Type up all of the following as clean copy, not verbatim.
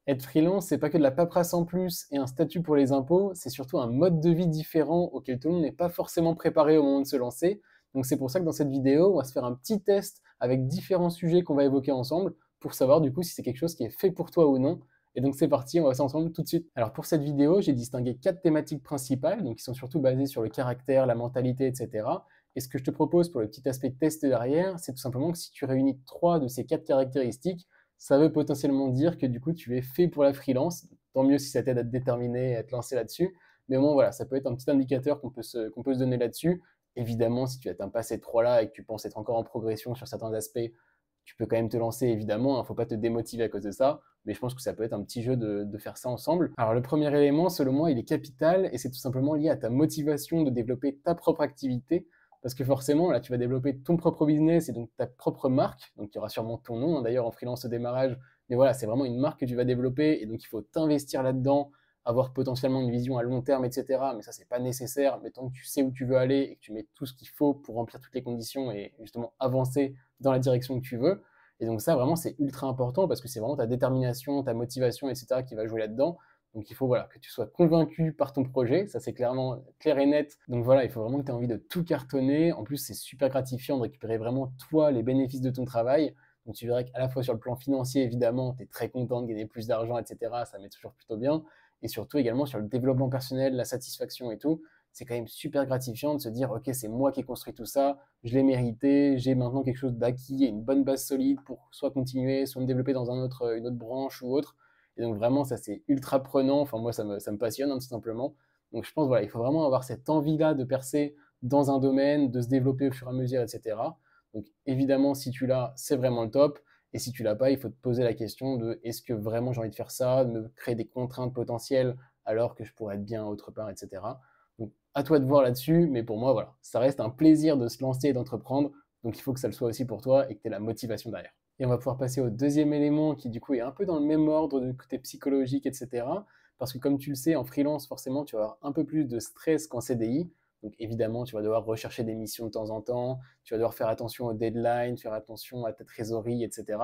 Être freelance, c'est pas que de la paperasse en plus et un statut pour les impôts, c'est surtout un mode de vie différent auquel tout le monde n'est pas forcément préparé au moment de se lancer. Donc c'est pour ça que dans cette vidéo, on va se faire un petit test avec différents sujets qu'on va évoquer ensemble pour savoir du coup si c'est quelque chose qui est fait pour toi ou non. Et donc c'est parti, on va voir ça ensemble tout de suite. Alors pour cette vidéo, j'ai distingué 4 thématiques principales, donc qui sont surtout basées sur le caractère, la mentalité, etc. Et ce que je te propose pour le petit aspect test derrière, c'est tout simplement que si tu réunis 3 de ces 4 caractéristiques, ça veut potentiellement dire que du coup, tu es fait pour la freelance. Tant mieux si ça t'aide à te déterminer et à te lancer là-dessus. Mais au moins, voilà, ça peut être un petit indicateur qu'on peut se donner là-dessus. Évidemment, si tu n'atteins pas ces 3-là et que tu penses être encore en progression sur certains aspects, tu peux quand même te lancer, évidemment. Il ne faut pas te démotiver à cause de ça. Mais je pense que ça peut être un petit jeu de faire ça ensemble. Alors, le premier élément, selon moi, il est capital et c'est tout simplement lié à ta motivation de développer ta propre activité. Parce que forcément, là, tu vas développer ton propre business et donc ta propre marque. Donc, il y aura sûrement ton nom, hein, d'ailleurs, en freelance au démarrage. Mais voilà, c'est vraiment une marque que tu vas développer et donc il faut t'investir là-dedans, avoir potentiellement une vision à long terme, etc. Mais ça, c'est pas nécessaire. Mais tant que tu sais où tu veux aller et que tu mets tout ce qu'il faut pour remplir toutes les conditions et justement avancer dans la direction que tu veux. Et donc, ça, vraiment, c'est ultra important parce que c'est vraiment ta détermination, ta motivation, etc. qui va jouer là-dedans. Donc il faut voilà, que tu sois convaincu par ton projet, ça c'est clairement clair et net. Donc voilà, il faut vraiment que tu aies envie de tout cartonner. En plus, c'est super gratifiant de récupérer vraiment toi les bénéfices de ton travail. Donc tu verras qu'à la fois sur le plan financier, évidemment, tu es très content de gagner plus d'argent, etc. Ça met toujours plutôt bien. Et surtout également sur le développement personnel, la satisfaction et tout. C'est quand même super gratifiant de se dire, ok, c'est moi qui ai construit tout ça, je l'ai mérité, j'ai maintenant quelque chose d'acquis et une bonne base solide pour soit continuer, soit me développer dans une autre branche ou autre. Et donc vraiment, ça c'est ultra prenant. Enfin, moi, ça me passionne, hein, tout simplement. Donc je pense, voilà, il faut vraiment avoir cette envie-là de percer dans un domaine, de se développer au fur et à mesure, etc. Donc évidemment, si tu l'as, c'est vraiment le top. Et si tu l'as pas, il faut te poser la question de est-ce que vraiment j'ai envie de faire ça, de me créer des contraintes potentielles alors que je pourrais être bien autre part, etc. Donc à toi de voir là-dessus, mais pour moi, voilà, ça reste un plaisir de se lancer et d'entreprendre. Donc il faut que ça le soit aussi pour toi et que tu aies la motivation derrière. Et on va pouvoir passer au deuxième élément qui du coup est un peu dans le même ordre du côté psychologique, etc. Parce que comme tu le sais, en freelance, forcément, tu vas avoir un peu plus de stress qu'en CDI. Donc évidemment, tu vas devoir rechercher des missions de temps en temps, tu vas devoir faire attention aux deadlines, faire attention à ta trésorerie, etc.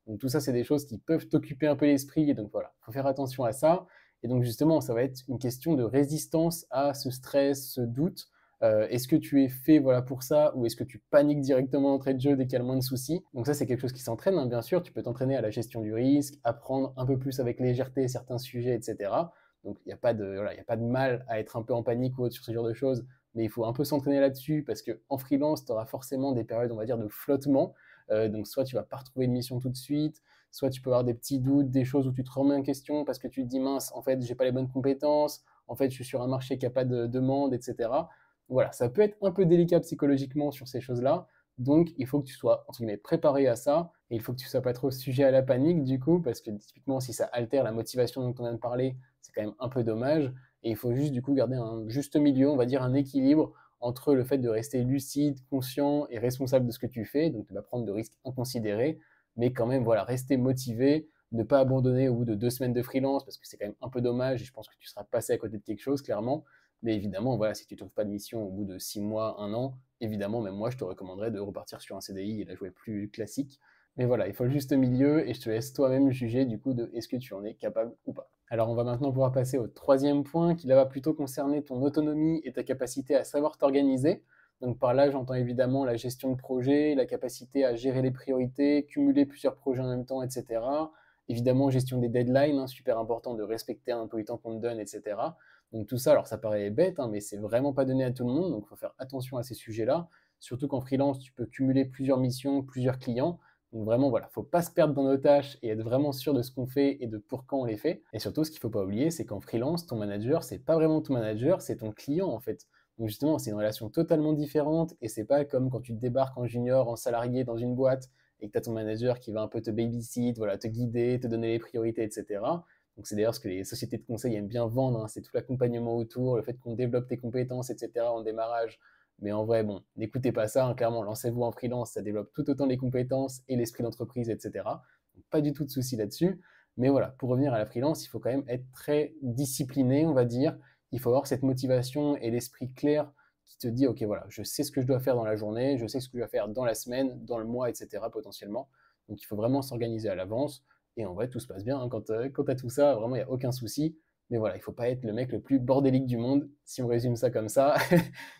Donc tout ça, c'est des choses qui peuvent t'occuper un peu l'esprit. Et donc voilà, il faut faire attention à ça. Et donc justement, ça va être une question de résistance à ce stress, ce doute. Est-ce que tu es fait voilà, pour ça ou est-ce que tu paniques directement d'entrée de jeu dès qu'il y a le moins de soucis? Donc ça, c'est quelque chose qui s'entraîne, hein, bien sûr. Tu peux t'entraîner à la gestion du risque, apprendre un peu plus avec légèreté certains sujets, etc. Donc il n'y a pas de, voilà, y a pas de mal à être un peu en panique ou autre sur ce genre de choses, mais il faut un peu s'entraîner là-dessus parce qu'en freelance, tu auras forcément des périodes, on va dire, de flottement. Donc soit tu vas pas retrouver une mission tout de suite, soit tu peux avoir des petits doutes, des choses où tu te remets en question parce que tu te dis mince, en fait, j'ai pas les bonnes compétences, en fait, je suis sur un marché qui n'a pas de demande, etc. Voilà, ça peut être un peu délicat psychologiquement sur ces choses-là. Donc, il faut que tu sois, entre guillemets, préparé à ça. Et il faut que tu ne sois pas trop sujet à la panique, du coup, parce que typiquement, si ça altère la motivation dont on vient de parler, c'est quand même un peu dommage. Et il faut juste, du coup, garder un juste milieu, on va dire un équilibre entre le fait de rester lucide, conscient et responsable de ce que tu fais, donc de ne pas prendre de risques inconsidérés, mais quand même, voilà, rester motivé, ne pas abandonner au bout de 2 semaines de freelance, parce que c'est quand même un peu dommage et je pense que tu seras passé à côté de quelque chose, clairement. Mais évidemment, voilà, si tu ne trouves pas de mission au bout de 6 mois, 1 an, évidemment, même moi, je te recommanderais de repartir sur un CDI et la jouer plus classique. Mais voilà, il faut le juste milieu et je te laisse toi-même juger du coup de est-ce que tu en es capable ou pas. Alors on va maintenant pouvoir passer au troisième point qui là va plutôt concerner ton autonomie et ta capacité à savoir t'organiser. Donc par là, j'entends évidemment la gestion de projet, la capacité à gérer les priorités, cumuler plusieurs projets en même temps, etc. Évidemment, gestion des deadlines, hein, super important de respecter un peu le temps qu'on te donne, etc. Donc tout ça, alors ça paraît bête, hein, mais c'est vraiment pas donné à tout le monde, donc il faut faire attention à ces sujets-là. Surtout qu'en freelance, tu peux cumuler plusieurs missions, plusieurs clients. Donc vraiment, voilà, faut pas se perdre dans nos tâches et être vraiment sûr de ce qu'on fait et de pour quand on les fait. Et surtout, ce qu'il faut pas oublier, c'est qu'en freelance, ton manager, c'est pas vraiment ton manager, c'est ton client en fait. Donc justement, c'est une relation totalement différente et c'est pas comme quand tu débarques en junior, en salarié dans une boîte et que tu as ton manager qui va un peu te babysit, voilà, te guider, te donner les priorités, etc. Donc c'est d'ailleurs ce que les sociétés de conseil aiment bien vendre, hein, c'est tout l'accompagnement autour, le fait qu'on développe tes compétences, etc. en démarrage. Mais en vrai, bon, n'écoutez pas ça, hein, clairement, lancez-vous en freelance, ça développe tout autant les compétences et l'esprit d'entreprise, etc. Donc, pas du tout de souci là-dessus. Mais voilà, pour revenir à la freelance, il faut quand même être très discipliné, on va dire. Il faut avoir cette motivation et l'esprit clair qui te dit, ok, voilà, je sais ce que je dois faire dans la journée, je sais ce que je dois faire dans la semaine, dans le mois, etc. potentiellement. Donc il faut vraiment s'organiser à l'avance. Et en vrai, tout se passe bien, hein, quand tu as tout ça, vraiment, il n'y a aucun souci. Mais voilà, il ne faut pas être le mec le plus bordélique du monde. Si on résume ça comme ça,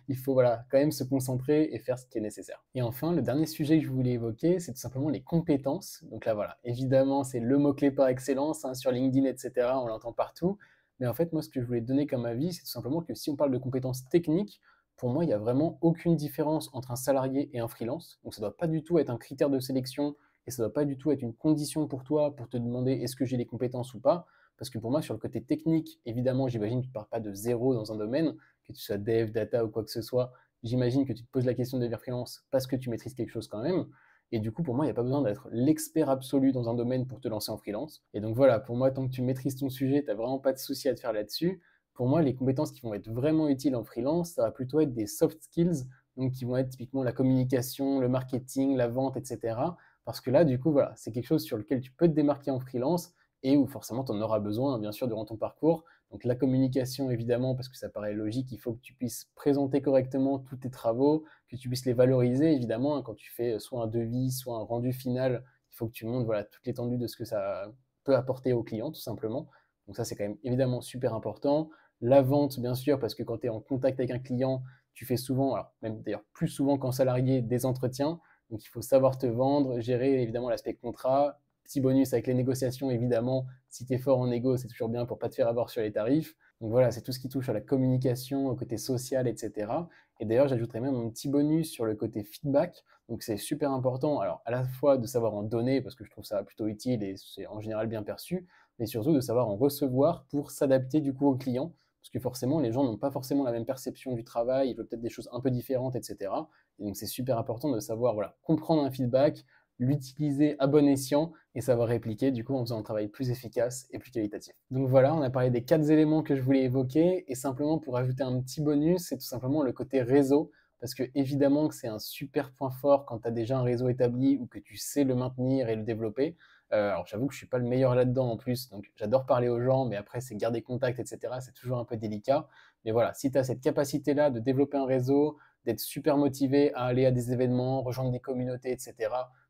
il faut voilà, quand même se concentrer et faire ce qui est nécessaire. Et enfin, le dernier sujet que je voulais évoquer, c'est tout simplement les compétences. Donc là, voilà, évidemment, c'est le mot-clé par excellence, hein, sur LinkedIn, etc. On l'entend partout. Mais en fait, moi, ce que je voulais donner comme avis, c'est tout simplement que si on parle de compétences techniques, pour moi, il n'y a vraiment aucune différence entre un salarié et un freelance. Donc ça ne doit pas du tout être un critère de sélection et ça ne doit pas du tout être une condition pour toi pour te demander est-ce que j'ai les compétences ou pas. Parce que pour moi, sur le côté technique, évidemment, j'imagine que tu ne pars pas de zéro dans un domaine, que tu sois dev, data ou quoi que ce soit. J'imagine que tu te poses la question de devenir freelance parce que tu maîtrises quelque chose quand même. Et du coup, pour moi, il n'y a pas besoin d'être l'expert absolu dans un domaine pour te lancer en freelance. Et donc voilà, pour moi, tant que tu maîtrises ton sujet, tu n'as vraiment pas de souci à te faire là-dessus. Pour moi, les compétences qui vont être vraiment utiles en freelance, ça va plutôt être des soft skills, donc qui vont être typiquement la communication, le marketing, la vente, etc. Parce que là, du coup, voilà, c'est quelque chose sur lequel tu peux te démarquer en freelance et où forcément tu en auras besoin, bien sûr, durant ton parcours. Donc la communication, évidemment, parce que ça paraît logique, il faut que tu puisses présenter correctement tous tes travaux, que tu puisses les valoriser, évidemment, hein, quand tu fais soit un devis, soit un rendu final, il faut que tu montres voilà, toute l'étendue de ce que ça peut apporter au client, tout simplement. Donc ça, c'est quand même évidemment super important. La vente, bien sûr, parce que quand tu es en contact avec un client, tu fais souvent, alors même d'ailleurs plus souvent qu'en salarié, des entretiens. Donc il faut savoir te vendre, gérer évidemment l'aspect contrat. Petit bonus avec les négociations, évidemment. Si tu es fort en négo, c'est toujours bien pour pas te faire avoir sur les tarifs. Donc voilà, c'est tout ce qui touche à la communication, au côté social, etc. Et d'ailleurs, j'ajouterais même un petit bonus sur le côté feedback. Donc c'est super important, alors à la fois de savoir en donner, parce que je trouve ça plutôt utile et c'est en général bien perçu, mais surtout de savoir en recevoir pour s'adapter du coup aux clients. Parce que forcément, les gens n'ont pas forcément la même perception du travail, ils veulent peut-être des choses un peu différentes, etc. Et donc c'est super important de savoir voilà, comprendre un feedback, l'utiliser à bon escient et savoir répliquer du coup en faisant un travail plus efficace et plus qualitatif. Donc voilà, on a parlé des 4 éléments que je voulais évoquer et simplement pour ajouter un petit bonus, c'est tout simplement le côté réseau parce que évidemment que c'est un super point fort quand tu as déjà un réseau établi ou que tu sais le maintenir et le développer. Alors j'avoue que je suis pas le meilleur là-dedans en plus, donc j'adore parler aux gens, mais après c'est garder contact, etc. C'est toujours un peu délicat. Mais voilà, si tu as cette capacité-là de développer un réseau, d'être super motivé à aller à des événements, rejoindre des communautés, etc.,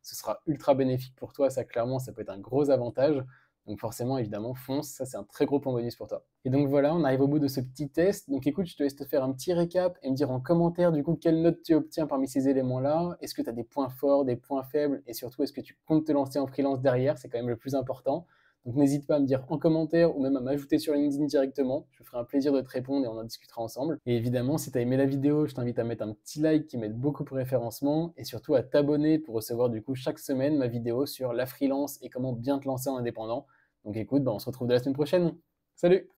ce sera ultra bénéfique pour toi. Ça, clairement, ça peut être un gros avantage. Donc forcément, évidemment, fonce, ça c'est un très gros point bonus pour toi. Et donc voilà, on arrive au bout de ce petit test. Donc écoute, je te laisse te faire un petit récap et me dire en commentaire du coup quelle note tu obtiens parmi ces éléments-là. Est-ce que tu as des points forts, des points faibles et surtout est-ce que tu comptes te lancer en freelance derrière? C'est quand même le plus important. Donc n'hésite pas à me dire en commentaire ou même à m'ajouter sur LinkedIn directement. Je me ferai un plaisir de te répondre et on en discutera ensemble. Et évidemment, si tu as aimé la vidéo, je t'invite à mettre un petit like qui m'aide beaucoup pour référencement et surtout à t'abonner pour recevoir du coup chaque semaine ma vidéo sur la freelance et comment bien te lancer en indépendant. Donc écoute, on se retrouve dès la semaine prochaine. Salut!